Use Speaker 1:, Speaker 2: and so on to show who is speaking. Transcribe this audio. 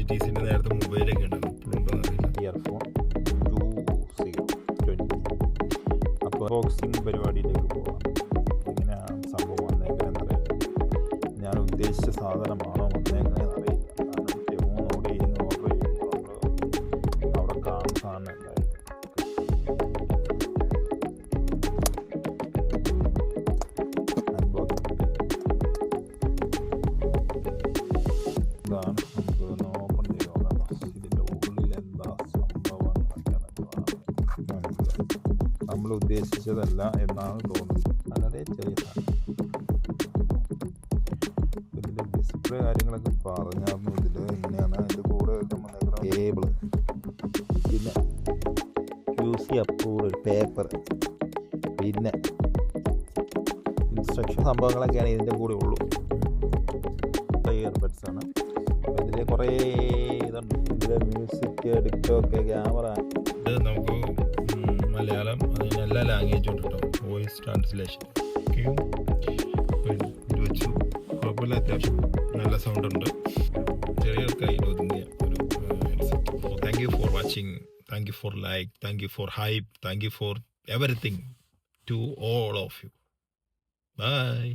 Speaker 1: GTCൻ്റെ നേരത്തെ മൊബൈലൊക്കെ ഉണ്ട്, ഇപ്പോഴുണ്ടോ അറിയില്ല.
Speaker 2: ഇയർഫോൺ 2020. അപ്പോൾ ബോക്സിങ് പരിപാടിയിലേക്ക് പോകാം. എങ്ങനെയാണ് സംഭവം വന്നേക്കണെന്നറിയില്ല. ഞാൻ ഉദ്ദേശിച്ച സാധനമാണോ വന്നേക്കണെന്നറിയില്ല. കാരണം ടെമോനോട് ചെയ്യുന്ന ഓർഡർ ചെയ്യുമ്പോൾ നമ്മൾ അവിടെ കാണുന്ന സാധനം എന്തായാലും ഇതാണ്. നമുക്കൊന്ന് ഓപ്പൺ ചെയ്ത് നോക്കാം. ഇതിൻ്റെ ഉള്ളിൽ എന്താ സംഭവങ്ങളൊക്കെ നമ്മൾ ഉദ്ദേശിച്ചതല്ല എന്നാണ് തോന്നുന്നത്. വളരെ ചെറിയ സാധനം. ഇതിൻ്റെ ഡിസ്പ്ലേ കാര്യങ്ങളൊക്കെ പറഞ്ഞായിരുന്നു. ഇതിൽ എങ്ങനെയാണ് അതിൻ്റെ കൂടെ വന്നേക്കുന്ന കേബിള്, പിന്നെ QC അപ്രൂവ്ഡ് പേപ്പർ, പിന്നെ ഇൻസ്ട്രക്ഷൻ സംഭവങ്ങളൊക്കെയാണ് ഇതിൻ്റെ കൂടെ ഉള്ളൂ. ഇയർബഡ്സ് ആണ്. ഇതിൽ കുറേ ഇതുണ്ട്. ഇതിൽ മ്യൂസിക്, ടിക്ടോക്ക്, ക്യാമറ.
Speaker 1: ഇത് നമുക്ക് മലയാളം, അതിന് എല്ലാ ലാംഗ്വേജും ഉണ്ട് കേട്ടോ. വോയിസ് ട്രാൻസ്ലേഷൻ ഒക്കെയും ഇത് വെച്ചു. കുഴപ്പമില്ല, അത്യാവശ്യം നല്ല സൗണ്ട് ഉണ്ട്. ചെറിയ കയ്യിൽ ഒതുങ്ങിയ ഒരു headset. Thank you for watching, thank you for like, thank you for hype, thank you for everything to all of you. By.